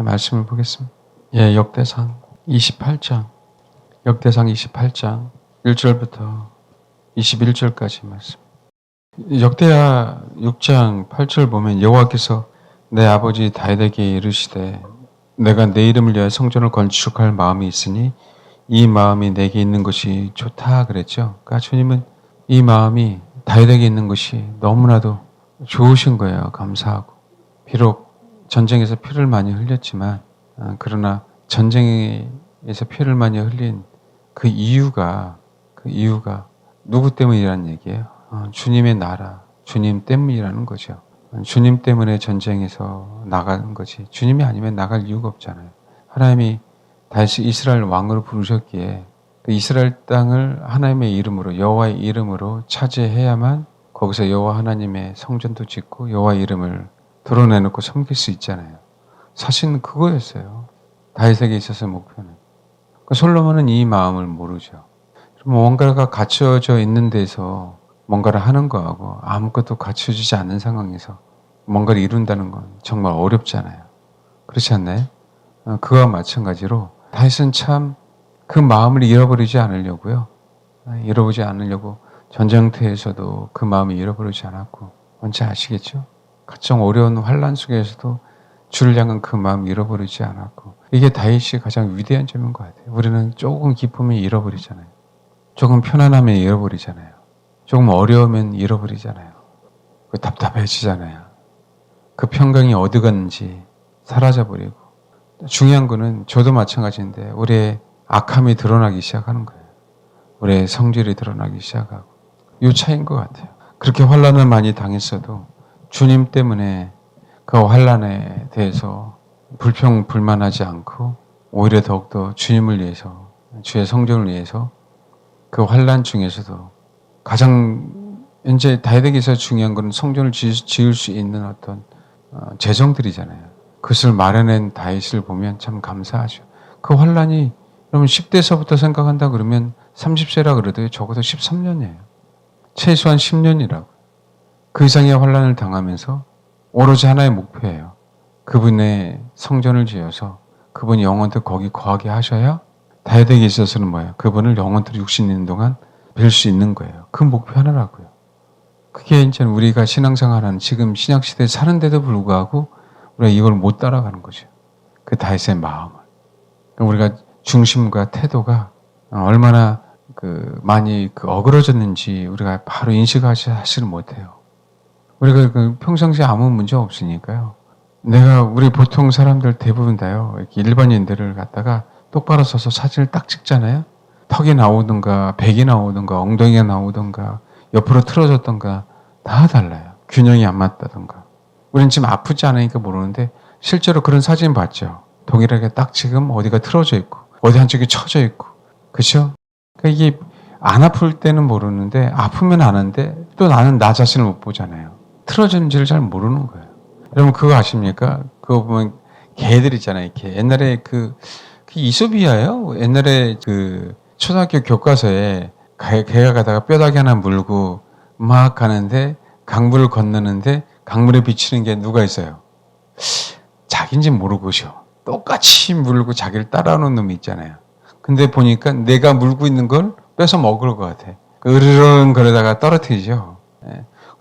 말씀을 보겠습니다. 역대상 28장, 역대상 28장 1절부터 21절까지 말씀. 역대하 6장 8절 보면 여호와께서 내 아버지 다윗에게 이르시되 내가 내 이름을 위하여 성전을 건축할 마음이 있으니 이 마음이 내게 있는 것이 좋다 그랬죠. 그러니까 주님은 이 마음이 다윗에게 있는 것이 너무나도 좋으신 거예요. 감사하고. 비록 전쟁에서 피를 많이 흘렸지만 그러나 전쟁에서 피를 많이 흘린 그 이유가 누구 때문이라는 얘기예요? 주님의 나라, 주님 때문이라는 거죠. 주님 때문에 전쟁에서 나가는 거지. 주님이 아니면 나갈 이유가 없잖아요. 하나님이 다시 이스라엘 왕으로 부르셨기에 그 이스라엘 땅을 하나님의 이름으로, 여호와의 이름으로 차지해야만 거기서 여호와 하나님의 성전도 짓고 여호와의 이름을 드러내놓고 섬길 수 있잖아요. 사실은 그거였어요. 다윗에게 있어서의 목표는. 솔로몬은 이 마음을 모르죠. 뭔가가 갖춰져 있는 데서 뭔가를 하는 거하고 아무것도 갖춰지지 않는 상황에서 뭔가를 이룬다는 건 정말 어렵잖아요. 그렇지 않나요? 그와 마찬가지로 다윗은 참 그 마음을 잃어버리지 않으려고요. 잃어버리지 않으려고 전쟁터에서도 그 마음을 잃어버리지 않았고, 뭔지 아시겠죠? 가장 어려운 환난 속에서도 주를 향한 그 마음 잃어버리지 않았고, 이게 다윗이 가장 위대한 점인 것 같아요. 우리는 조금 기쁨을 잃어버리잖아요. 조금 편안함을 잃어버리잖아요. 조금 어려우면 잃어버리잖아요. 답답해지잖아요. 그 평강이 어디 갔는지 사라져버리고. 중요한 거는 저도 마찬가지인데 우리의 악함이 드러나기 시작하는 거예요. 우리의 성질이 드러나기 시작하고. 이 차이인 것 같아요. 그렇게 환난을 많이 당했어도 주님 때문에 그 환난에 대해서 불평불만하지 않고 오히려 더욱더 주님을 위해서, 주의 성전을 위해서 그 환난 중에서도 가장 현재 다윗에게 있어서 중요한 것은 성전을 지을 수 있는 어떤 재정들이잖아요. 그것을 마련한 다윗을 보면 참 감사하죠. 그 환난이 여러분 10대서부터 생각한다 그러면 30세라 그래도 적어도 13년이에요. 최소한 10년이라고. 그 이상의 환난을 당하면서 오로지 하나의 목표예요. 그분의 성전을 지어서 그분이 영원토록 거기 거하게 하셔야 다윗에게 있어서는 뭐예요? 그분을 영원토록 육신 있는 동안 뵐 수 있는 거예요. 그 목표 하나라고요. 그게 이제 우리가 신앙생활하는 지금 신약시대에 사는데도 불구하고 우리가 이걸 못 따라가는 거죠. 그 다윗의 마음을. 우리가 중심과 태도가 얼마나 많이 어그러졌는지 우리가 바로 인식하지를 못해요. 우리가 평상시에 아무 문제 없으니까요. 우리 보통 사람들 대부분 다요. 이렇게 일반인들을 갖다가 똑바로 서서 사진을 딱 찍잖아요. 턱이 나오든가, 백이 나오든가, 엉덩이가 나오든가, 옆으로 틀어졌던가 다 달라요. 균형이 안 맞다든가. 우리는 지금 아프지 않으니까 모르는데 실제로 그런 사진 봤죠. 동일하게 딱 지금 어디가 틀어져 있고, 어디 한쪽이 처져 있고. 그렇죠? 그러니까 이게 안 아플 때는 모르는데 아프면 아는데 또 나는 나 자신을 못 보잖아요. 틀어졌는지를 잘 모르는 거예요. 여러분 그거 아십니까? 그거 보면 개들 있잖아요. 이렇게 옛날에 그 이소비아예요. 옛날에 초등학교 교과서에 개가 가다가 뼈다귀 하나 물고 막 가는데 강물을 건너는데 강물에 비치는 게 누가 있어요? 자기인지 모르고죠. 똑같이 물고 자기를 따라오는 놈이 있잖아요. 근데 보니까 내가 물고 있는 걸 뺏어 먹을 것 같아. 으르렁 거리다가 떨어뜨리죠.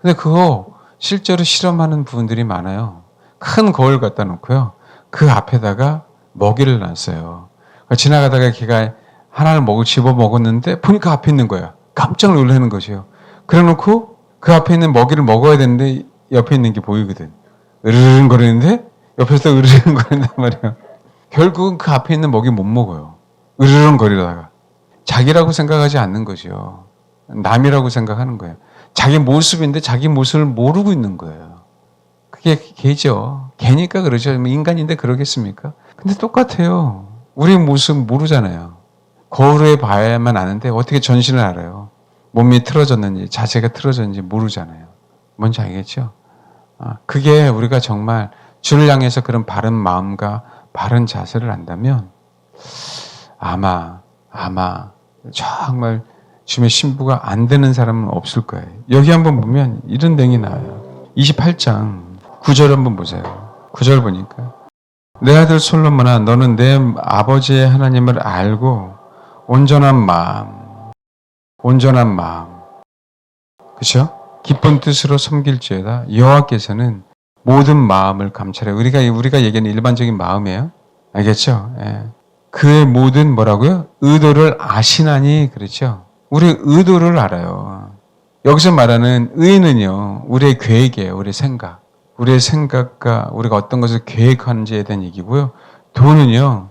근데 그거 실제로 실험하는 부분들이 많아요. 큰 거울 갖다 놓고요. 그 앞에다가 먹이를 놨어요. 지나가다가 걔가 하나를 집어 먹었는데 보니까 앞에 있는 거야. 깜짝 놀라는 거죠. 그래 놓고 그 앞에 있는 먹이를 먹어야 되는데 옆에 있는 게 보이거든. 으르렁 거리는데 옆에서 으르렁 거린단 말이에요. 결국은 그 앞에 있는 먹이 못 먹어요. 으르렁 거리다가. 자기라고 생각하지 않는 거죠. 남이라고 생각하는 거예요. 자기 모습인데 자기 모습을 모르고 있는 거예요. 그게 개죠. 개니까 그러죠. 인간인데 그러겠습니까? 근데 똑같아요. 우리 모습 모르잖아요. 거울에 봐야만 아는데 어떻게 전신을 알아요? 몸이 틀어졌는지 자세가 틀어졌는지 모르잖아요. 뭔지 알겠죠? 그게 우리가 정말 주를 향해서 그런 바른 마음과 바른 자세를 안다면 아마 정말 주님의 신부가 안 되는 사람은 없을 거예요. 여기 한번 보면 이런 내용이 나와요. 28장 9절 한번 보세요. 9절 보니까 내 아들 솔로몬아, 너는 내 아버지의 하나님을 알고 온전한 마음, 그렇죠? 기쁜 뜻으로 섬길지어다. 여호와께서는 모든 마음을 감찰해. 우리가 얘기하는 일반적인 마음이에요. 알겠죠? 예. 그의 모든 뭐라고요? 의도를 아시나니, 그렇죠? 우리 의도를 알아요. 여기서 말하는 의는요, 우리의 계획이에요. 우리의 생각. 우리의 생각과 우리가 어떤 것을 계획하는지에 대한 얘기고요. 도는요,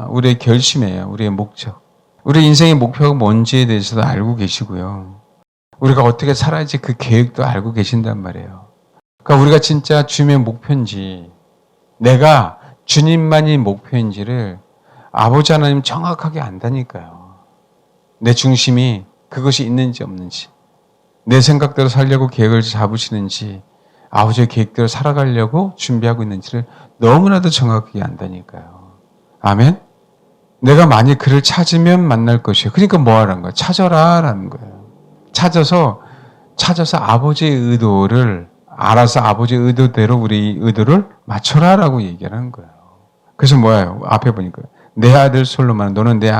우리의 결심이에요. 우리의 목적. 우리 인생의 목표가 뭔지에 대해서도 알고 계시고요. 우리가 어떻게 살아야지 그 계획도 알고 계신단 말이에요. 그러니까 우리가 진짜 주님의 목표인지, 내가 주님만이 목표인지를 아버지 하나님 정확하게 안다니까요. 내 중심이 그것이 있는지 없는지, 내 생각대로 살려고 계획을 잡으시는지, 아버지의 계획대로 살아가려고 준비하고 있는지를 너무나도 정확하게 안다니까요. 아멘? 내가 만약 그를 찾으면 만날 것이에요. 그러니까 뭐 하라는 거예요? 찾아라라는 거예요. 찾아서 아버지의 의도를 알아서 아버지의 의도대로 우리 의도를 맞춰라라고 얘기하는 거예요. 그래서 뭐예요? 앞에 보니까 내 아들 솔로몬, 너는 내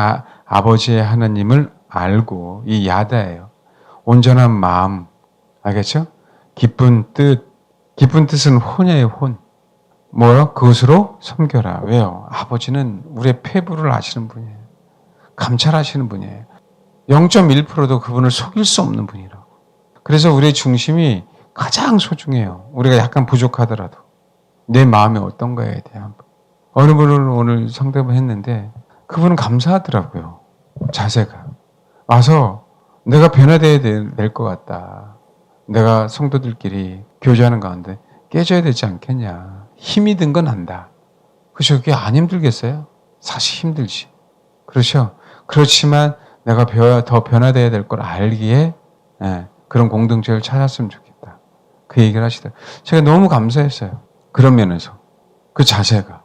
아버지의 하나님을 알고, 이 야다예요. 온전한 마음, 알겠죠? 기쁜 뜻은 혼이에요, 혼. 뭐요? 그것으로 섬겨라. 왜요? 아버지는 우리의 폐부를 아시는 분이에요. 감찰하시는 분이에요. 0.1%도 그분을 속일 수 없는 분이라고. 그래서 우리의 중심이 가장 소중해요. 우리가 약간 부족하더라도. 내 마음이 어떤가에 대한. 어느 분을 오늘 상담을 했는데 그분은 감사하더라고요. 자세가. 와서 내가 변화되어야 될 것 같다. 내가 성도들끼리 교제하는 가운데 깨져야 되지 않겠냐. 힘이 든 건 안다. 그렇죠? 그게 안 힘들겠어요? 사실 힘들지. 그렇죠? 그렇지만 내가 더 변화되어야 될 걸 알기에 그런 공동체를 찾았으면 좋겠다. 그 얘기를 하시더라고요. 제가 너무 감사했어요. 그런 면에서. 그 자세가.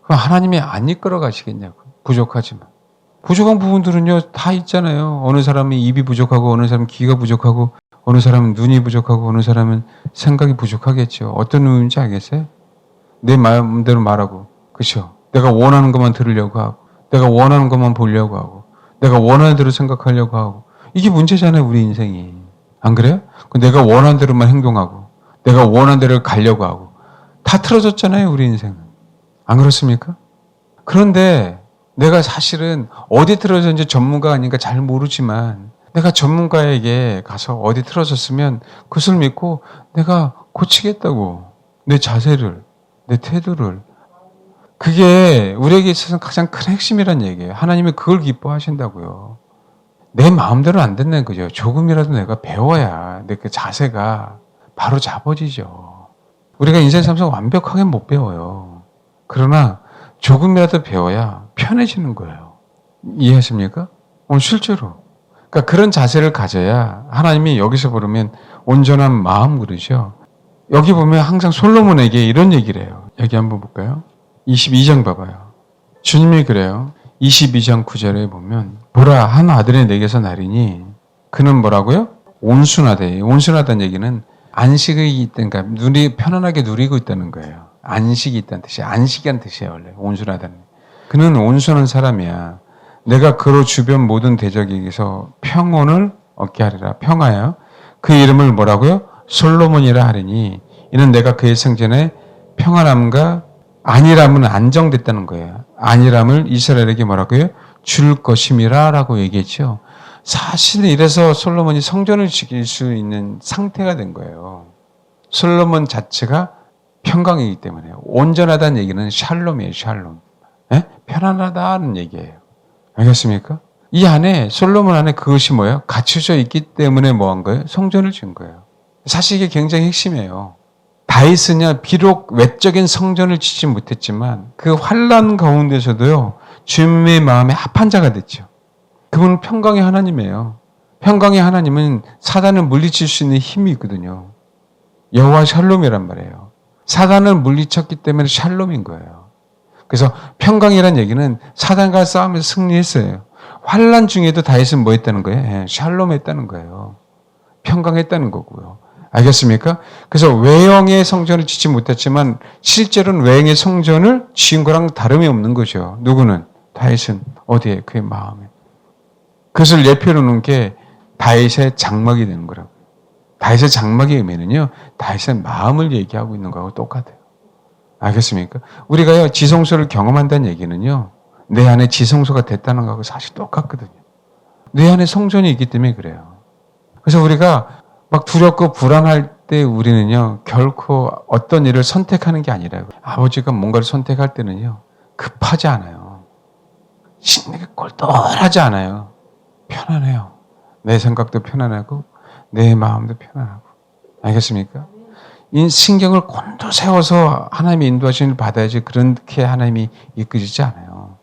하나님이 안 이끌어 가시겠냐고. 부족하지만. 부족한 부분들은요, 다 있잖아요. 어느 사람이 입이 부족하고, 어느 사람은 귀가 부족하고, 어느 사람은 눈이 부족하고, 어느 사람은 생각이 부족하겠죠. 어떤 의미인지 알겠어요? 내 마음대로 말하고, 그렇죠? 내가 원하는 것만 들으려고 하고, 내가 원하는 것만 보려고 하고, 내가 원하는 대로 생각하려고 하고, 이게 문제잖아요, 우리 인생이. 안 그래요? 내가 원하는 대로만 행동하고, 내가 원하는 대로 가려고 하고, 다 틀어졌잖아요, 우리 인생은. 안 그렇습니까? 그런데 내가 사실은 어디 틀어졌는지 전문가가 아니니까 잘 모르지만, 내가 전문가에게 가서 어디 틀어졌으면 그것을 믿고 내가 고치겠다고. 내 자세를, 내 태도를. 그게 우리에게 있어서는 가장 큰 핵심이란 얘기예요. 하나님이 그걸 기뻐하신다고요. 내 마음대로 안 된다는 거죠. 조금이라도 내가 배워야 내 그 자세가 바로 잡아지죠. 우리가 인생 삶에서 완벽하게 못 배워요. 그러나 조금이라도 배워야 편해지는 거예요. 이해하십니까? 실제로. 그러니까 그런 자세를 가져야 하나님이 여기서 부르면 온전한 마음 그러죠. 여기 보면 항상 솔로몬에게 이런 얘기를 해요. 여기 한번 볼까요? 22장 봐봐요. 주님이 그래요. 22장 9절에 보면 보라 한 아들이 내게서 나리니 그는 뭐라고요? 온순하대. 온순하다는 얘기는 안식이 있다는, 그러니까 편안하게 누리고 있다는 거예요. 안식이 있다는 뜻이에요. 안식이란 뜻이에요. 원래 온순하다는. 그는 온순한 사람이야. 내가 그로 주변 모든 대적에게서 평온을 얻게 하리라. 평화요. 그 이름을 뭐라고요? 솔로몬이라 하리니 이는 내가 그의 생전에 평안함과 안일함은 안정됐다는 거예요. 안일함을 이스라엘에게 뭐라고요? 줄 것임이라 라고 얘기했죠. 사실 이래서 솔로몬이 성전을 지킬 수 있는 상태가 된 거예요. 솔로몬 자체가 평강이기 때문에. 온전하다는 얘기는 샬롬이에요. 샬롬. 편안하다는 얘기예요. 알겠습니까? 이 안에 솔로몬 안에 그것이 뭐예요? 갖춰져 있기 때문에 뭐 한 거예요? 성전을 지은 거예요. 사실 이게 굉장히 핵심이에요. 다윗은요, 비록 외적인 성전을 짓지 못했지만 그 환난 가운데서도요, 주님의 마음에 합한 자가 됐죠. 그분은 평강의 하나님이에요. 평강의 하나님은 사단을 물리칠 수 있는 힘이 있거든요. 여호와 샬롬이란 말이에요. 사단을 물리쳤기 때문에 샬롬인 거예요. 그래서 평강이란 얘기는 사단과 싸움에서 승리했어요. 환난 중에도 다윗은 뭐 했다는 거예요? 샬롬했다는 거예요. 평강했다는 거고요. 알겠습니까? 그래서 외형의 성전을 짓지 못했지만 실제로는 외형의 성전을 지은 거랑 다름이 없는 거죠. 누구는? 다윗은 어디에? 그의 마음에. 그것을 예표로 놓은 게 다윗의 장막이 되는 거라고. 다윗의 장막의 의미는요, 다윗의 마음을 얘기하고 있는 거하고 똑같아요. 알겠습니까? 우리가요, 지성소를 경험한다는 얘기는요, 내 안에 지성소가 됐다는 거하고 사실 똑같거든요. 내 안에 성전이 있기 때문에 그래요. 그래서 우리가 막 두렵고 불안할 때 우리는요, 결코 어떤 일을 선택하는 게 아니라요. 아버지가 뭔가를 선택할 때는요, 급하지 않아요. 심리가 꼴똘하지 않아요. 편안해요. 내 생각도 편안하고, 내 마음도 편안하고. 알겠습니까? 이 신경을 곤두세워서 하나님의 인도하심을 받아야지 그렇게 하나님이 이끄시지 않아요.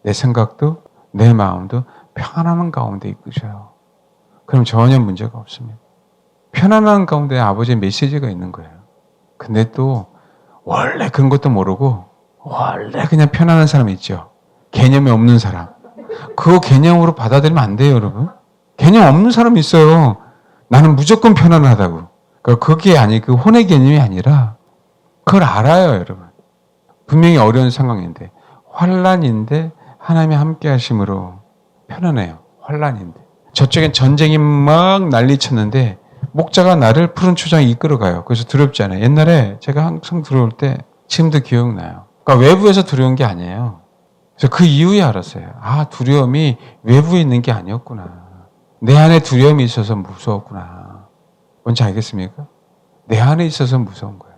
내 생각도 내 마음도 평안한 가운데 이끄셔요. 그럼 전혀 문제가 없습니다. 편안한 가운데 아버지의 메시지가 있는 거예요. 근데 또 원래 그런 것도 모르고 원래 그냥 편안한 사람 있죠. 개념이 없는 사람. 그거 개념으로 받아들이면 안 돼요, 여러분. 개념 없는 사람이 있어요. 나는 무조건 편안하다고. 그러니까 그게 그 혼의 개념이 아니라 그걸 알아요, 여러분. 분명히 어려운 상황인데 환난인데 하나님이 함께 하심으로 편안해요. 환난인데. 저쪽엔 전쟁이 막 난리쳤는데 목자가 나를 푸른 초장에 이끌어가요. 그래서 두렵지 않아요. 옛날에 제가 항상 들어올 때 지금도 기억나요. 그러니까 외부에서 두려운 게 아니에요. 그래서 그 이후에 알았어요. 아, 두려움이 외부에 있는 게 아니었구나. 내 안에 두려움이 있어서 무서웠구나. 뭔지 알겠습니까? 내 안에 있어서 무서운 거예요.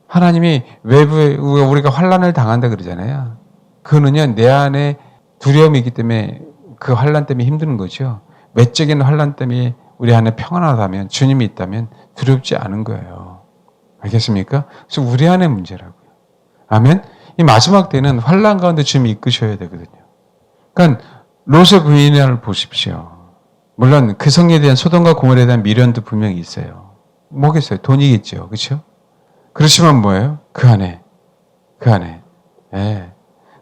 하나님이 외부에 우리가 환난을 당한다 그러잖아요. 그거는요, 내 안에 두려움이 있기 때문에 그 환난 때문에 힘드는 거죠. 외적인 환난 때문에 우리 안에 평안하다면, 주님이 있다면 두렵지 않은 거예요. 알겠습니까? 그래서 우리 안의 문제라고요. 아멘? 이 마지막 때는 환난 가운데 주님이 이끄셔야 되거든요. 그러니까 롯의 부인을 보십시오. 물론 그 성에 대한 소돔과 고모라에 대한 미련도 분명히 있어요. 뭐겠어요? 돈이겠죠. 그렇죠? 그렇지만 뭐예요? 그 안에. 예.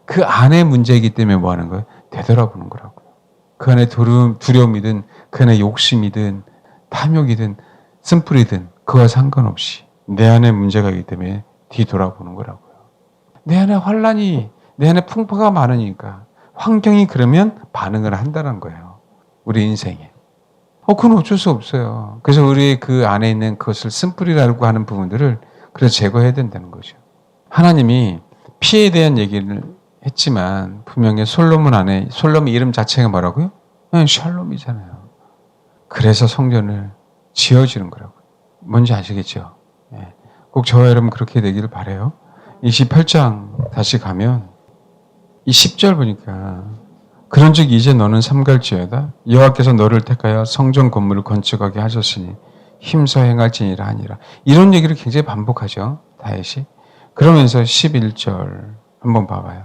그 안에 문제이기 때문에 뭐 하는 거예요? 되돌아보는 거라고요. 그 안에 두려움이든 그 안에 욕심이든 탐욕이든 쓴뿌리든 그와 상관없이 내 안에 문제가 있기 때문에 뒤돌아보는 거라고요. 내 안에 환난이, 내 안에 풍파가 많으니까 환경이 그러면 반응을 한다는 거예요. 우리 인생에. 그건 어쩔 수 없어요. 그래서 우리 그 안에 있는 그것을 쓴뿌리라고 하는 부분들을 그래서 제거해야 된다는 거죠. 하나님이 피에 대한 얘기를 했지만 분명히 솔로몬 안에 솔로몬 이름 자체가 뭐라고요? 샬롬이잖아요. 그래서 성전을 지어지는 거라고요. 뭔지 아시겠죠? 네. 꼭 저와 여러분 그렇게 되기를 바라요. 28장 다시 가면 이 10절 보니까 그런즉 이제 너는 삼갈지어다 여호와께서 너를 택하여 성전 건물을 건축하게 하셨으니 힘써 행할지니라 하니라. 이런 얘기를 굉장히 반복하죠. 다윗이. 그러면서 11절 한번 봐봐요.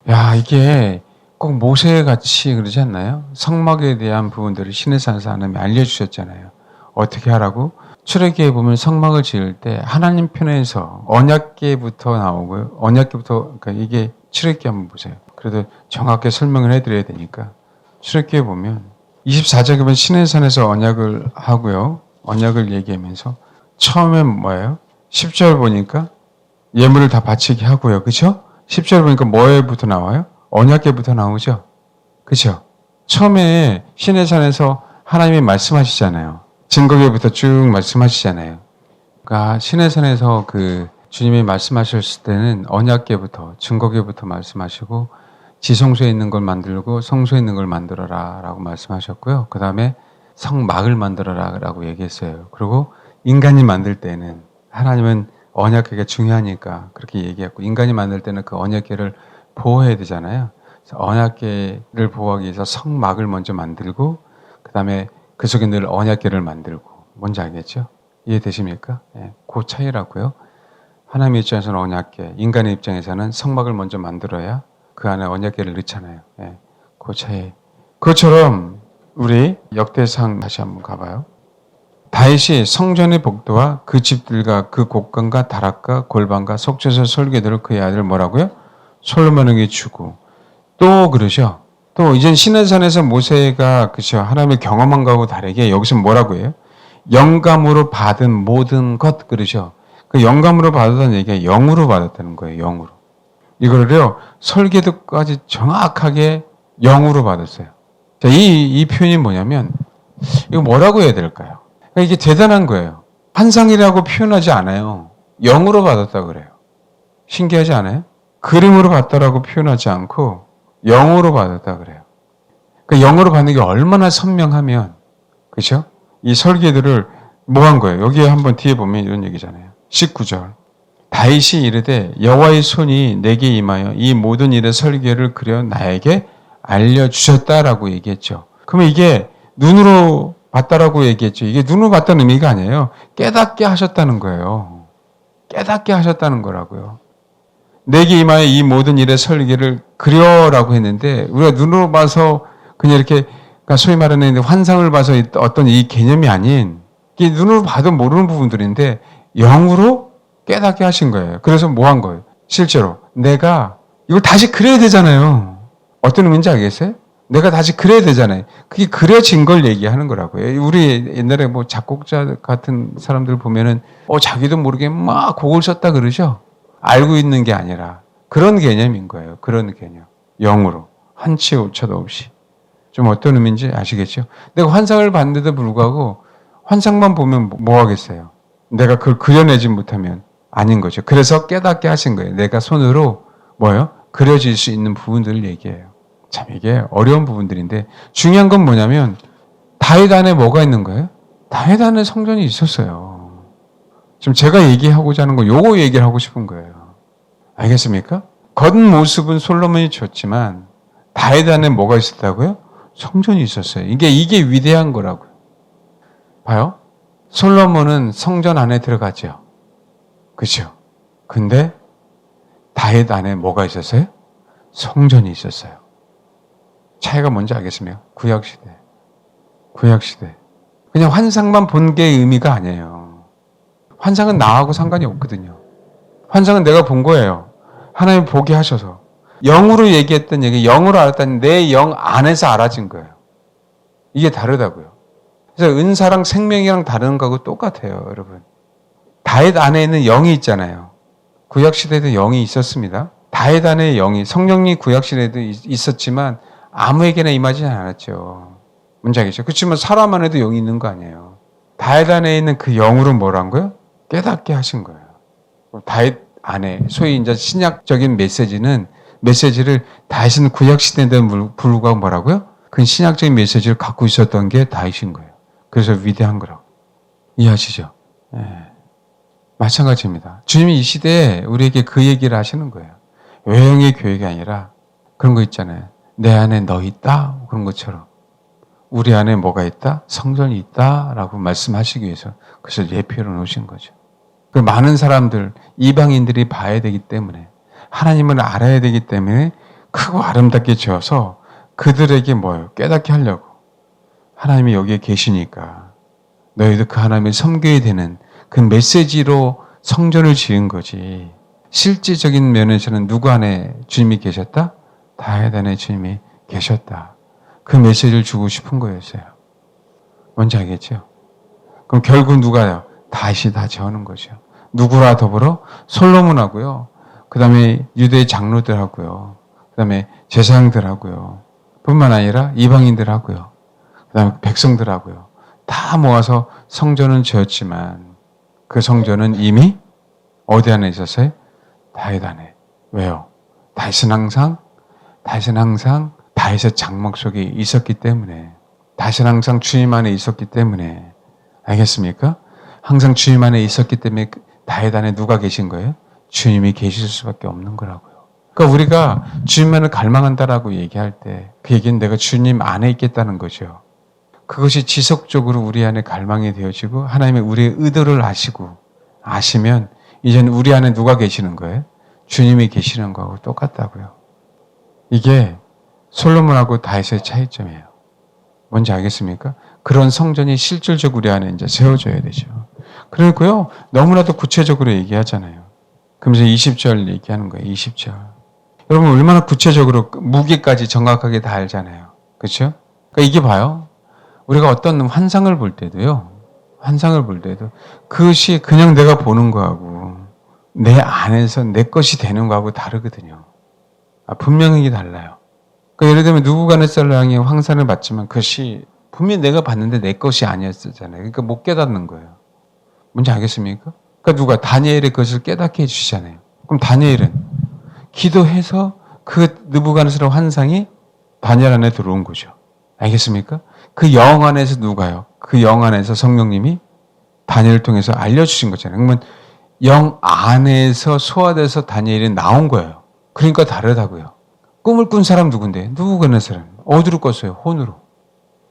야, 이게 꼭 모세같이 그러지 않나요? 성막에 대한 부분들을 신의 산에서 하나님이 알려주셨잖아요. 어떻게 하라고? 출애기에 보면 성막을 지을 때 하나님 편에서 언약궤부터 나오고요. 언약궤부터, 그러니까 이게 출애기 한번 보세요. 그래도 정확하게 설명을 해드려야 되니까. 출애기에 보면 24절에 보면 신의 산에서 언약을 하고요. 언약을 얘기하면서 처음엔 뭐예요? 10절 보니까 예물을 다 바치게 하고요. 그렇죠? 10절 보니까 뭐에부터 나와요? 언약궤부터 나오죠. 그렇죠? 처음에 신의 산에서 하나님이 말씀하시잖아요. 증거궤부터 쭉 말씀하시잖아요. 그러니까 신의 산에서 그 주님이 말씀하셨을 때는 언약궤부터 증거궤부터 말씀하시고 지성소에 있는 걸 만들고 성소에 있는 걸 만들어라 라고 말씀하셨고요. 그 다음에 성막을 만들어라 라고 얘기했어요. 그리고 인간이 만들 때는 하나님은 언약궤가 중요하니까 그렇게 얘기했고 인간이 만들 때는 그 언약궤를 보호해야 되잖아요. 그래서 언약궤를 보호하기 위해서 성막을 먼저 만들고 그 다음에 그 속에 늘 언약궤를 만들고 뭔지 알겠죠? 이해되십니까? 예, 그 차이라고요. 하나님의 입장에서는 언약궤, 인간의 입장에서는 성막을 먼저 만들어야 그 안에 언약궤를 넣잖아요. 예, 그 차이. 그것처럼 우리 역대상 다시 한번 가봐요. 다윗이 성전의 복도와 그 집들과 그 곡간과 다락과 골방과 속죄소 설계들을 그의 아들 뭐라고요? 솔로몬에게 주고 또 그러죠. 또 이제 시내산에서 모세가 그죠 하나님을 경험한 거하고 다르게 여기서 뭐라고 해요? 영감으로 받은 모든 것 그러죠. 그 영감으로 받았다는 얘기가 영으로 받았다는 거예요. 영으로. 이거를요 설계도까지 정확하게 영으로 받았어요. 자, 이 표현이 뭐냐면 이거 뭐라고 해야 될까요? 그러니까 이게 대단한 거예요. 환상이라고 표현하지 않아요. 영으로 받았다 그래요. 신기하지 않아요? 그림으로 받다라고 표현하지 않고 영으로 받았다 그래요. 그러니까 영으로 받는 게 얼마나 선명하면, 그렇죠? 이 설계도를 뭐 한 거예요? 여기에 한번 뒤에 보면 이런 얘기잖아요. 19절. 다윗이 이르되 여호와의 손이 내게 임하여 이 모든 일의 설계를 그려 나에게 알려주셨다라고 얘기했죠. 그러면 이게 눈으로 봤다라고 얘기했죠. 이게 눈으로 봤다는 의미가 아니에요. 깨닫게 하셨다는 거예요. 깨닫게 하셨다는 거라고요. 내게 임하여 이 모든 일의 설계를 그려라고 했는데 우리가 눈으로 봐서 그냥 이렇게 그러니까 소위 말하는 환상을 봐서 어떤 이 개념이 아닌 이게 눈으로 봐도 모르는 부분들인데 영으로 깨닫게 하신 거예요. 그래서 뭐 한 거예요? 실제로 내가 이걸 다시 그려야 되잖아요. 어떤 의미인지 알겠어요? 내가 다시 그려야 되잖아요. 그게 그려진 걸 얘기하는 거라고요. 우리 옛날에 뭐 작곡자 같은 사람들 보면은 자기도 모르게 막 곡을 썼다 그러죠. 알고 있는 게 아니라 그런 개념인 거예요. 그런 개념. 영으로 한치 오차도 없이. 좀 어떤 의미인지 아시겠죠? 내가 환상을 봤는데도 불구하고 환상만 보면 뭐 하겠어요? 내가 그걸 그려내지 못하면 아닌 거죠. 그래서 깨닫게 하신 거예요. 내가 손으로 뭐예요? 그려질 수 있는 부분들을 얘기해요. 참 이게 어려운 부분들인데 중요한 건 뭐냐면 다윗 안에 뭐가 있는 거예요? 다윗 안에 성전이 있었어요. 지금 제가 얘기하고자 하는 건 요거 얘기를 하고 싶은 거예요. 알겠습니까? 겉모습은 솔로몬이 줬지만 다윗 안에 뭐가 있었다고요? 성전이 있었어요. 이게 위대한 거라고요. 봐요. 솔로몬은 성전 안에 들어갔죠. 그렇죠? 근데 다윗 안에 뭐가 있었어요? 성전이 있었어요. 차이가 뭔지 알겠습니까? 구약시대. 그냥 환상만 본 게 의미가 아니에요. 환상은 나하고 상관이 없거든요. 환상은 내가 본 거예요. 하나님 보게 하셔서. 영으로 얘기했던 얘기, 영으로 알았다니 내 영 안에서 알아진 거예요. 이게 다르다고요. 그래서 은사랑 생명이랑 다른 거하고 똑같아요, 여러분. 다윗 안에 있는 영이 있잖아요. 구약시대에도 영이 있었습니다. 다윗 안에 영이, 성령이 구약시대에도 있었지만 아무에게나 임하지 않았죠. 뭔지 알겠죠? 그렇지만 사람 안에도 영이 있는 거 아니에요. 다윗 안에 있는 그 영으로 뭐란 거예요? 깨닫게 하신 거예요. 다윗 안에, 소위 이제 신약적인 메시지를 다윗은 구약시대인데도 불구하고 뭐라고요? 그 신약적인 메시지를 갖고 있었던 게 다윗인 거예요. 그래서 위대한 거라고. 이해하시죠? 네. 마찬가지입니다. 주님이 이 시대에 우리에게 그 얘기를 하시는 거예요. 외형의 교회가 아니라 그런 거 있잖아요. 내 안에 너 있다? 그런 것처럼. 우리 안에 뭐가 있다? 성전이 있다? 라고 말씀하시기 위해서 그래서 예표로 놓으신 거죠. 그 많은 사람들, 이방인들이 봐야 되기 때문에 하나님을 알아야 되기 때문에 크고 아름답게 지어서 그들에게 뭐예요? 깨닫게 하려고. 하나님이 여기에 계시니까 너희도 그 하나님을 섬겨야 되는 그 메시지로 성전을 지은 거지. 실질적인 면에서는 누구 안에 주님이 계셨다? 다윗 안에 주님이 계셨다. 그 메시지를 주고 싶은 거였어요. 뭔지 알겠죠? 그럼 결국 누가요? 다윗이 다 재우는 거죠. 누구라 더불어? 솔로몬하고요. 그 다음에 유대 장로들하고요. 그 다음에 제사장들하고요. 뿐만 아니라 이방인들하고요. 그 다음에 백성들하고요. 다 모아서 성전은 지었지만 그 성전은 이미 어디 안에 있었어요? 다윗 안에. 왜요? 다윗은 항상 다윗의 장막 속에 있었기 때문에, 다윗은 항상 주님 안에 있었기 때문에, 알겠습니까? 항상 주님 안에 있었기 때문에 다윗 안에 누가 계신 거예요? 주님이 계실 수밖에 없는 거라고요. 그러니까 우리가 주님만을 갈망한다라고 얘기할 때 그 얘기는 내가 주님 안에 있겠다는 거죠. 그것이 지속적으로 우리 안에 갈망이 되어지고 하나님의 우리의 의도를 아시면 이제는 우리 안에 누가 계시는 거예요? 주님이 계시는 거하고 똑같다고요. 이게 솔로몬하고 다윗의 차이점이에요. 뭔지 알겠습니까? 그런 성전이 실질적으로 우리 안에 이제 세워져야 되죠. 그리고요, 너무나도 구체적으로 얘기하잖아요. 그러면서 20절 얘기하는 거예요. 20절. 여러분 얼마나 구체적으로 무게까지 정확하게 다 알잖아요. 그렇죠? 그러니까 이게 봐요. 우리가 어떤 환상을 볼 때도요. 환상을 볼 때도 그것이 그냥 내가 보는 거하고 내 안에서 내 것이 되는 거하고 다르거든요. 분명히 달라요. 그러니까 예를 들면 누부갓네살 왕이 황산을 봤지만 그것이 분명히 내가 봤는데 내 것이 아니었잖아요. 그러니까 못 깨닫는 거예요. 뭔지 알겠습니까? 그러니까 누가 다니엘의 것을 깨닫게 해주시잖아요. 그럼 다니엘은 기도해서 그 느부갓네살 환상이 다니엘 안에 들어온 거죠. 알겠습니까? 그 영 안에서 누가요? 그 영 안에서 성령님이 다니엘을 통해서 알려주신 거잖아요. 그러면 영 안에서 소화돼서 다니엘이 나온 거예요. 그러니까 다르다고요. 꿈을 꾼 사람 누군데? 느부갓네살은 어디로 꿨어요? 혼으로.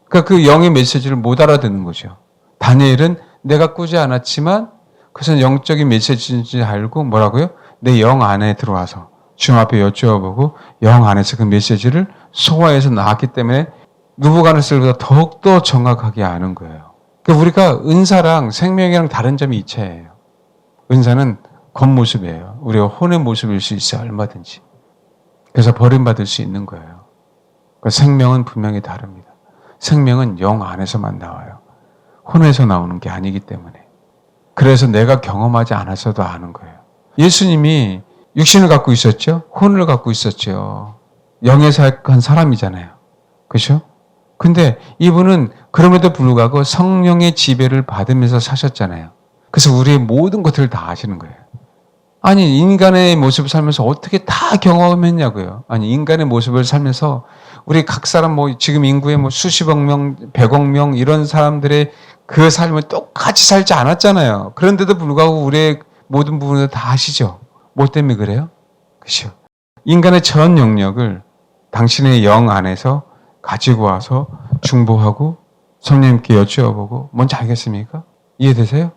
그러니까 그 영의 메시지를 못 알아듣는 거죠. 다니엘은 내가 꾸지 않았지만 그것은 영적인 메시지인지 알고 뭐라고요? 내 영 안에 들어와서 주님 앞에 여쭈어보고 영 안에서 그 메시지를 소화해서 나왔기 때문에 느부갓네살보다 더욱더 정확하게 아는 거예요. 그러니까 우리가 은사랑 생명이랑 다른 점이 이 차이예요. 은사는 겉모습이에요. 우리가 혼의 모습일 수 있어요. 얼마든지. 그래서 버림받을 수 있는 거예요. 그러니까 생명은 분명히 다릅니다. 생명은 영 안에서만 나와요. 혼에서 나오는 게 아니기 때문에. 그래서 내가 경험하지 않았어도 아는 거예요. 예수님이 육신을 갖고 있었죠? 혼을 갖고 있었죠. 영에 사역한 사람이잖아요. 그렇죠? 근데 이분은 그럼에도 불구하고 성령의 지배를 받으면서 사셨잖아요. 그래서 우리의 모든 것들을 다 아시는 거예요. 아니 인간의 모습을 살면서 어떻게 다 경험했냐고요. 아니 인간의 모습을 살면서 우리 각 사람 지금 인구의 수십억 명, 100억 명 이런 사람들의 그 삶을 똑같이 살지 않았잖아요. 그런데도 불구하고 우리의 모든 부분을 다 아시죠. 뭐 때문에 그래요? 그렇죠. 인간의 전 영역을 당신의 영 안에서 가지고 와서 중보하고 성령님께 여쭈어보고 뭔지 알겠습니까? 이해되세요?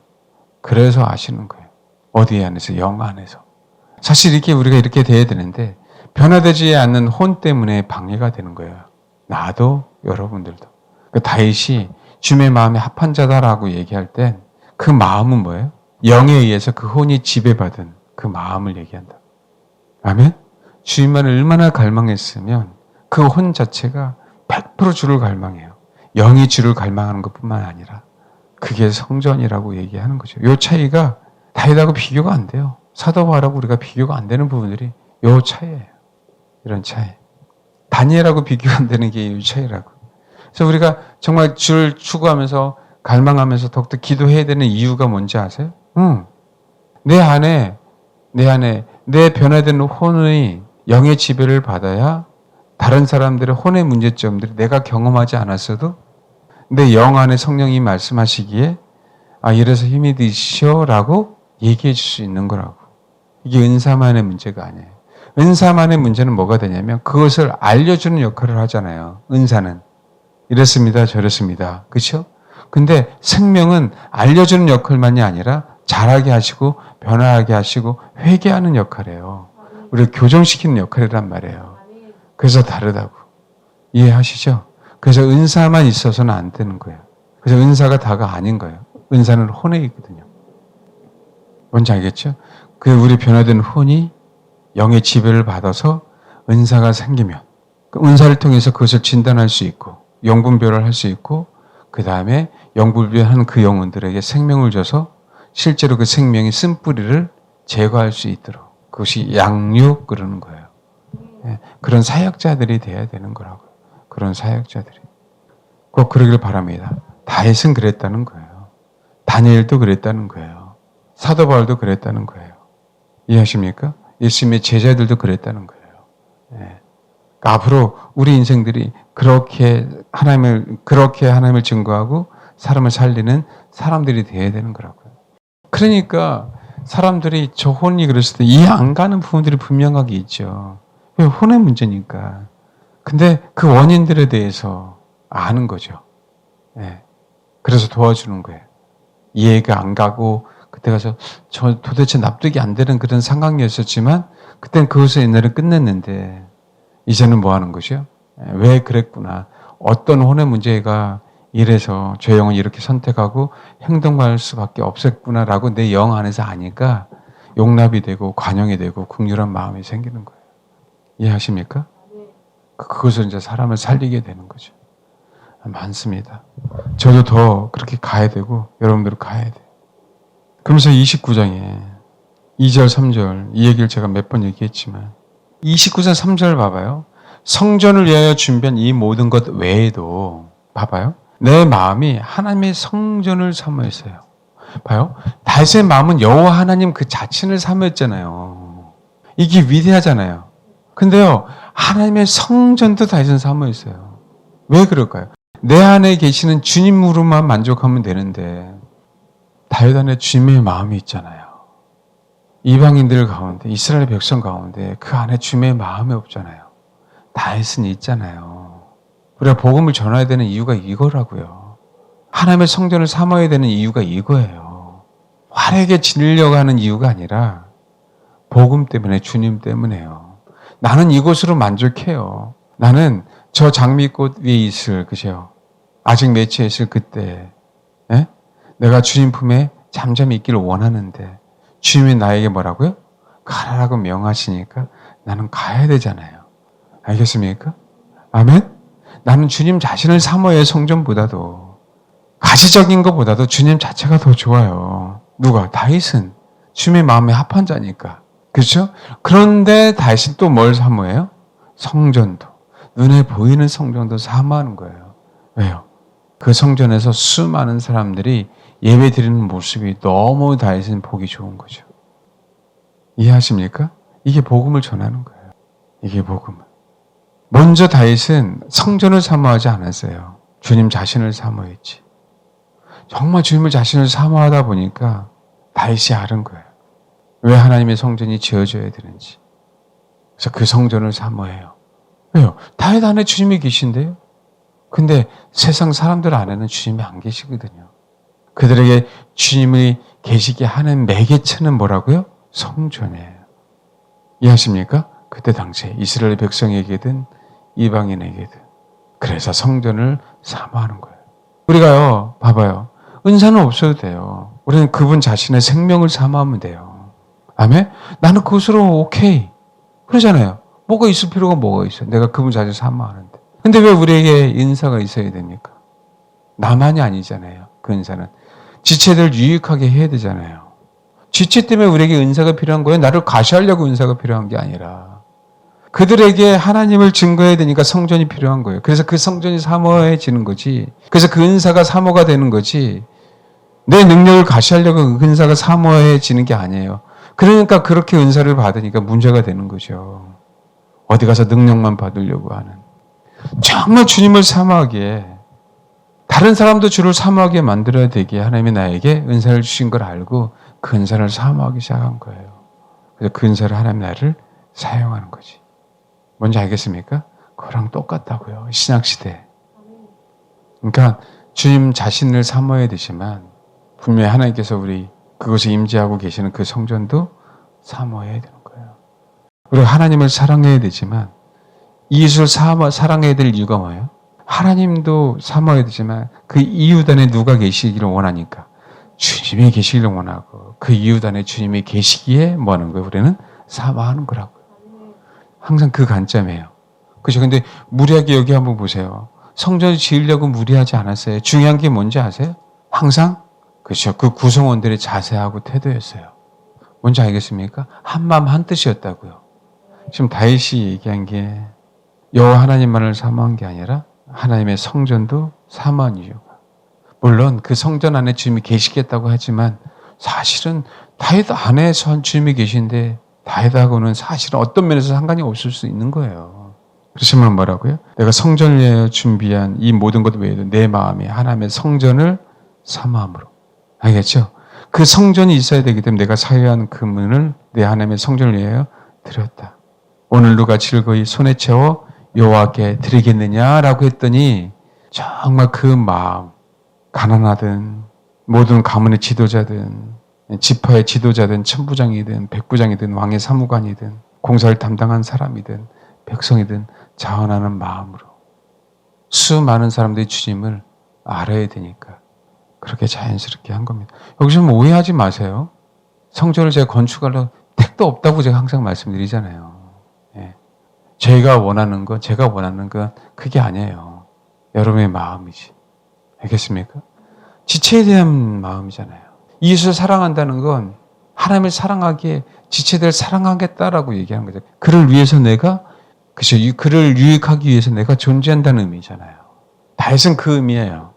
그래서 아시는 거예요. 어디 안에서? 영 안에서. 사실 우리가 이렇게 돼야 되는데 변화되지 않는 혼 때문에 방해가 되는 거예요. 나도 여러분들도. 그 다윗이 주님의 마음에 합한 자다라고 얘기할 땐 그 마음은 뭐예요? 영에 의해서 그 혼이 지배받은 그 마음을 얘기한다. 아멘? 주님만을 얼마나 갈망했으면 그 혼 자체가 100% 주를 갈망해요. 영이 주를 갈망하는 것뿐만 아니라 그게 성전이라고 얘기하는 거죠. 이 차이가 다윗하고 비교가 안 돼요. 사도 바울하고 우리가 비교가 안 되는 부분들이 이 차이예요. 이런 차이. 다니엘하고 비교가 안 되는 게 이 차이라고. 그래서 우리가 정말 주를 추구하면서 갈망하면서 더욱더 기도해야 되는 이유가 뭔지 아세요? 내 안에 내 변화된 혼의 영의 지배를 받아야 다른 사람들의 혼의 문제점들이 내가 경험하지 않았어도 내 영 안에 성령이 말씀하시기에 이래서 힘이 드시오라고 얘기해 줄 수 있는 거라고. 이게 은사만의 문제가 아니에요. 은사만의 문제는 뭐가 되냐면 그것을 알려주는 역할을 하잖아요. 은사는. 이랬습니다. 저랬습니다. 그렇죠? 근데 생명은 알려주는 역할만이 아니라 자라게 하시고 변화하게 하시고 회개하는 역할이에요. 우리를 교정시키는 역할이란 말이에요. 그래서 다르다고. 이해하시죠? 그래서 은사만 있어서는 안 되는 거예요. 그래서 은사가 다가 아닌 거예요. 은사는 혼에 있거든요. 뭔지 알겠죠? 우리 변화된 혼이 영의 지배를 받아서 은사가 생기면 그 은사를 통해서 그것을 진단할 수 있고 영분별을 할 수 있고 그 다음에 영분별한 그 영혼들에게 생명을 줘서 실제로 그 생명의 쓴뿌리를 제거할 수 있도록 그것이 양육 그러는 거예요. 그런 사역자들이 돼야 되는 거라고요. 그런 사역자들이. 꼭 그러길 바랍니다. 다윗은 그랬다는 거예요. 다니엘도 그랬다는 거예요. 사도 바울도 그랬다는 거예요. 이해하십니까? 예수님의 제자들도 그랬다는 거예요. 그러니까 앞으로 우리 인생들이 그렇게 하나님을 증거하고 사람을 살리는 사람들이 되어야 되는 거라고요. 그러니까 사람들이 저 혼이 그랬을 때 이해 안 가는 부분들이 분명하게 있죠. 혼의 문제니까. 근데 그 원인들에 대해서 아는 거죠. 그래서 도와주는 거예요. 이해가 안 가고 그때 가서 저 도대체 납득이 안 되는 그런 상황이었었지만 그땐 그것을 옛날에 끝냈는데 이제는 뭐 하는 거죠? 왜 그랬구나. 어떤 혼의 문제가 이래서 저 영은 이렇게 선택하고 행동할 수밖에 없었구나라고 내 영 안에서 아니까 용납이 되고 관용이 되고 긍휼한 마음이 생기는 거예요. 이해하십니까? 그것을 이제 사람을 살리게 되는 거죠. 많습니다. 저도 더 그렇게 가야 되고 여러분들도 가야 돼요. 그러면서 29장에 2절, 3절 이 얘기를 제가 몇 번 얘기했지만 29장 3절 봐봐요. 성전을 위하여 준비한 이 모든 것 외에도 봐봐요. 내 마음이 하나님의 성전을 사모했어요. 봐요. 다윗의 마음은 여호와 하나님 그 자신을 사모했잖아요. 이게 위대하잖아요. 근데요. 하나님의 성전도 다윗은 사모했어요. 왜 그럴까요? 내 안에 계시는 주님으로만 만족하면 되는데 다윗 안에 주님의 마음이 있잖아요. 이방인들 가운데 이스라엘 백성 가운데 그 안에 주님의 마음이 없잖아요. 다윗은 있잖아요. 우리가 복음을 전해야 되는 이유가 이거라고요. 하나님의 성전을 사모해야 되는 이유가 이거예요. 활에게 질려고 하는 이유가 아니라 복음 때문에 주님 때문에요. 나는 이곳으로 만족해요. 나는 저 장미꽃 위에 있을 그죠? 아직 맺혀 있을 그때 내가 주님 품에 잠잠히 있기를 원하는데 주님이 나에게 뭐라고요? 가라라고 명하시니까 나는 가야 되잖아요. 알겠습니까? 아멘? 나는 주님 자신을 사모해 성전보다도 가시적인 것보다도 주님 자체가 더 좋아요. 누가? 다윗은 주님의 마음에 합한 자니까. 그렇죠? 그런데 다윗은 또 뭘 사모해요? 성전도. 눈에 보이는 성전도 사모하는 거예요. 왜요? 그 성전에서 수많은 사람들이 예배 드리는 모습이 너무 다윗은 보기 좋은 거죠. 이해하십니까? 이게 복음을 전하는 거예요. 이게 복음을. 먼저 다윗은 성전을 사모하지 않았어요. 주님 자신을 사모했지. 정말 주님을 자신을 사모하다 보니까 다윗이 알은 거예요. 왜 하나님의 성전이 지어져야 되는지. 그래서 그 성전을 사모해요. 왜요? 다윗 안에 주님이 계신데요. 근데 세상 사람들 안에는 주님이 안 계시거든요. 그들에게 주님이 계시게 하는 매개체는 뭐라고요? 성전이에요. 이해하십니까? 그때 당시에 이스라엘 백성에게든 이방인에게든. 그래서 성전을 사모하는 거예요. 우리가요, 봐봐요. 은사는 없어도 돼요. 우리는 그분 자신의 생명을 사모하면 돼요. 아멘? 나는 그것으로 오케이. 그러잖아요. 뭐가 있을 필요가 뭐가 있어요. 내가 그분 자신을 사모하는데. 근데 왜 우리에게 은사가 있어야 됩니까? 나만이 아니잖아요. 그 은사는. 지체들 유익하게 해야 되잖아요. 지체 때문에 우리에게 은사가 필요한 거예요. 나를 과시하려고 은사가 필요한 게 아니라 그들에게 하나님을 증거해야 되니까 성전이 필요한 거예요. 그래서 그 성전이 사모해지는 거지. 그래서 그 은사가 사모가 되는 거지. 내 능력을 과시하려고 그 은사가 사모해지는 게 아니에요. 그러니까 그렇게 은사를 받으니까 문제가 되는 거죠. 어디 가서 능력만 받으려고 하는. 정말 주님을 사모하기에 다른 사람도 주를 사모하게 만들어야 되기에 하나님이 나에게 은사를 주신 걸 알고 그 은사를 사모하기 시작한 거예요. 그래서 그 은사를 하나님 나를 사용하는 거지. 뭔지 알겠습니까? 그거랑 똑같다고요. 신약시대. 그러니까 주님 자신을 사모해야 되지만 분명히 하나님께서 우리 그것에 임재하고 계시는 그 성전도 사모해야 되는 거예요. 우리가 하나님을 사랑해야 되지만 이웃을 사랑해야 될 이유가 뭐예요? 하나님도 사모해야 되지만 그 이웃 안에 누가 계시기를 원하니까 주님이 계시기를 원하고 그 이웃 안에 주님이 계시기에 뭐 하는 거예요? 우리는 사모하는 거라고요. 항상 그 관점이에요. 그렇죠? 근데 무리하게 여기 한번 보세요. 성전을 지으려고 무리하지 않았어요. 중요한 게 뭔지 아세요? 항상 그렇죠. 그 구성원들의 자세하고 태도였어요. 뭔지 알겠습니까? 한마음 한뜻이었다고요. 지금 다윗이 얘기한 게 여호와 하나님만을 사모한 게 아니라 하나님의 성전도 사모한 이유가. 물론 그 성전 안에 주님이 계시겠다고 하지만 사실은 다윗 안에 주님이 계신데 다윗하고는 사실은 어떤 면에서 상관이 없을 수 있는 거예요. 그러시면 뭐라고요? 내가 성전을 위하여 준비한 이 모든 것 외에도 내 마음이 하나님의 성전을 사모함으로. 알겠죠? 그 성전이 있어야 되기 때문에 내가 사유한 금을 내 하나님의 성전을 위하여 드렸다. 오늘 누가 즐거이 손에 채워 여호와께 드리겠느냐라고 했더니 정말 그 마음, 가난하든 모든 가문의 지도자든 지파의 지도자든 천부장이든 백부장이든 왕의 사무관이든 공사를 담당한 사람이든 백성이든 자원하는 마음으로 수많은 사람들이 주님을 알아야 되니까 그렇게 자연스럽게 한 겁니다. 여기서 오해하지 마세요. 성전을 제가 건축하려고 택도 없다고 제가 항상 말씀드리잖아요. 예. 제가 원하는 건 그게 아니에요. 여러분의 마음이지. 알겠습니까? 지체에 대한 마음이잖아요. 이웃을 사랑한다는 건 하나님을 사랑하기에 지체들을 사랑하겠다라고 얘기하는 거죠. 그를 위해서 내가, 그죠? 그를 유익하기 위해서 내가 존재한다는 의미잖아요. 다윗은 그 의미예요.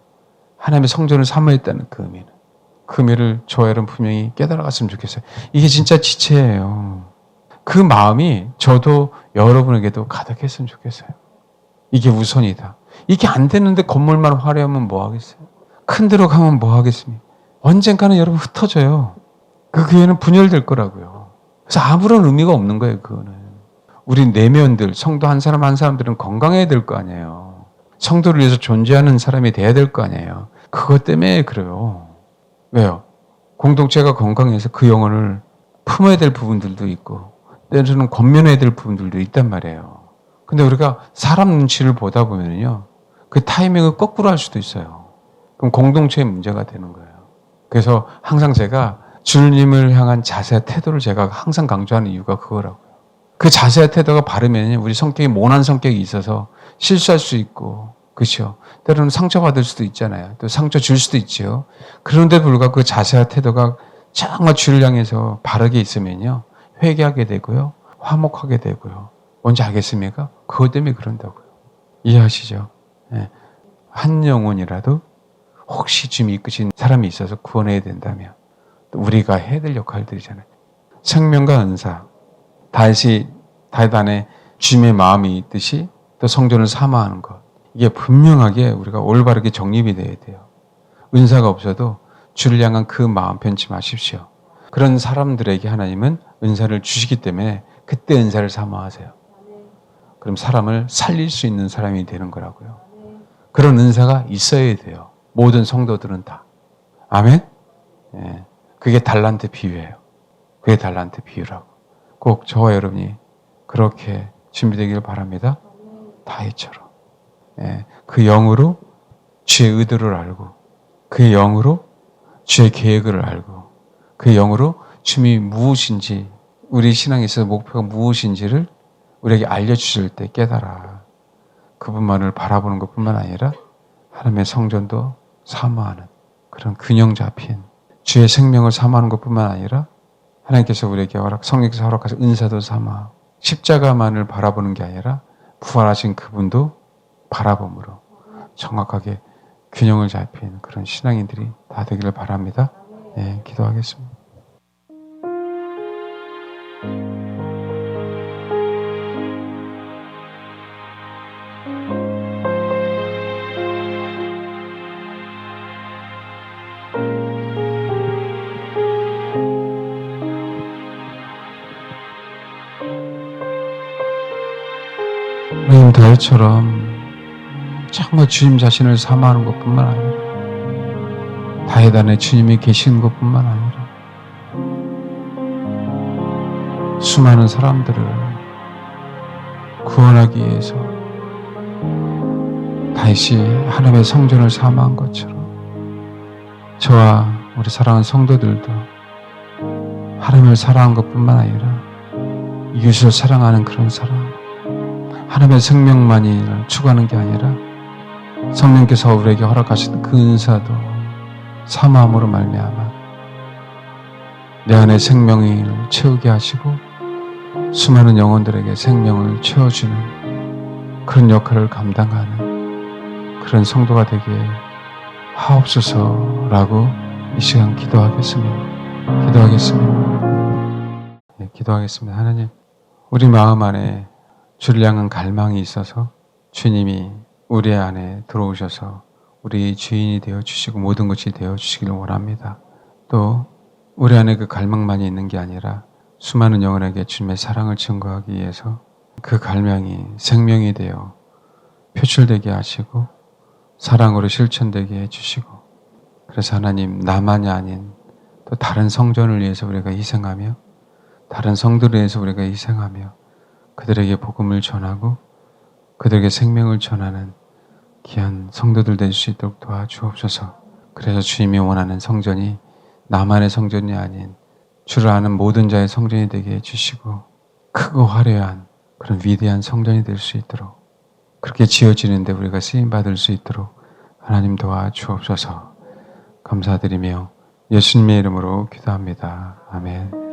하나님의 성전을 사모했다는 그 의미는. 그 의미를 저와 여러분 분명히 깨달아갔으면 좋겠어요. 이게 진짜 지체예요. 그 마음이 저도 여러분에게도 가득했으면 좋겠어요. 이게 우선이다. 이게 안 되는데 건물만 화려하면 뭐 하겠어요? 큰 데로 가면 뭐 하겠습니까? 언젠가는 여러분 흩어져요. 그 교회는 분열될 거라고요. 그래서 아무런 의미가 없는 거예요, 그거는. 우리 내면들, 성도 한 사람 한 사람들은 건강해야 될 거 아니에요. 성도를 위해서 존재하는 사람이 돼야 될 거 아니에요. 그것 때문에 그래요. 왜요? 공동체가 건강해서 그 영혼을 품어야 될 부분들도 있고 때로는 권면해야 될 부분들도 있단 말이에요. 근데 우리가 사람 눈치를 보다 보면요, 그 타이밍을 거꾸로 할 수도 있어요. 그럼 공동체의 문제가 되는 거예요. 그래서 항상 제가 주님을 향한 자세와 태도를 제가 항상 강조하는 이유가 그거라고요. 그 자세와 태도가 바르면 우리 성격이 모난 성격이 있어서 실수할 수 있고, 그렇죠? 때로는 상처받을 수도 있잖아요. 또 상처 줄 수도 있죠. 그런데 불구하고 그 자세와 태도가 정말 주를 향해서 바르게 있으면요, 회개하게 되고요, 화목하게 되고요. 뭔지 알겠습니까? 그것 때문에 그런다고요. 이해하시죠? 네. 한 영혼이라도 혹시 주님이 이끄신 사람이 있어서 구원해야 된다면 또 우리가 해야 될 역할들이잖아요. 생명과 은사, 다윗 안에 주님의 마음이 있듯이 또 성전을 사모하는 것, 이게 분명하게 우리가 올바르게 정립이 돼야 돼요. 은사가 없어도 주를 향한 그 마음 편치 마십시오. 그런 사람들에게 하나님은 은사를 주시기 때문에 그때 은사를 사모하세요. 그럼 사람을 살릴 수 있는 사람이 되는 거라고요. 그런 은사가 있어야 돼요. 모든 성도들은 다. 아멘? 예. 그게 달란트 비유예요. 그게 달란트 비유라고. 꼭 저와 여러분이 그렇게 준비되기를 바랍니다. 다윗처럼. 예. 그 영으로 주의 의도를 알고, 그 영으로 주의 계획을 알고, 그 영으로 주님이 무엇인지, 우리 신앙에 있어서 목표가 무엇인지를 우리에게 알려주실 때 깨달아. 그분만을 바라보는 것뿐만 아니라 하나님의 성전도 사모하는 그런 균형 잡힌 주의 생명을 사모하는 것뿐만 아니라 하나님께서 우리에게 성령께서 허락하신 은사도 사모하고 십자가만을 바라보는 게 아니라 부활하신 그분도 바라봄으로 정확하게 균형을 잡힌 그런 신앙인들이 다 되기를 바랍니다. 네, 기도하겠습니다. 하나님, 다윗처럼 정말 주님 자신을 사모하는 것뿐만 아니라 다윗 안에 주님이 계시는 것뿐만 아니라 수많은 사람들을 구원하기 위해서 다윗이 하나님의 성전을 사모한 것처럼 저와 우리 사랑하는 성도들도 하나님을 사랑한 것뿐만 아니라 이웃을 사랑하는 그런 사랑, 하나님의 생명만을 추구하는 게 아니라 성령께서 우리에게 허락하신 그 은사도 사모함으로 말미암아 내 안에 생명을 채우게 하시고 수많은 영혼들에게 생명을 채워주는 그런 역할을 감당하는 그런 성도가 되게 하옵소서라고 이 시간 기도하겠습니다. 네, 기도하겠습니다. 하나님, 우리 마음 안에 주를 향한 갈망이 있어서 주님이 우리 안에 들어오셔서 우리 주인이 되어주시고 모든 것이 되어주시기를 원합니다. 또 우리 안에 그 갈망만이 있는 게 아니라 수많은 영혼에게 주님의 사랑을 증거하기 위해서 그 갈망이 생명이 되어 표출되게 하시고 사랑으로 실천되게 해주시고, 그래서 하나님, 나만이 아닌 또 다른 성전을 위해서 우리가 희생하며 다른 성들을 위해서 우리가 희생하며 그들에게 복음을 전하고 그들에게 생명을 전하는 귀한 성도들 될 수 있도록 도와주옵소서. 그래서 주님이 원하는 성전이 나만의 성전이 아닌 주를 아는 모든 자의 성전이 되게 해주시고 크고 화려한 그런 위대한 성전이 될 수 있도록 그렇게 지어지는데 우리가 쓰임받을 수 있도록 하나님 도와주옵소서. 감사드리며 예수님의 이름으로 기도합니다. 아멘.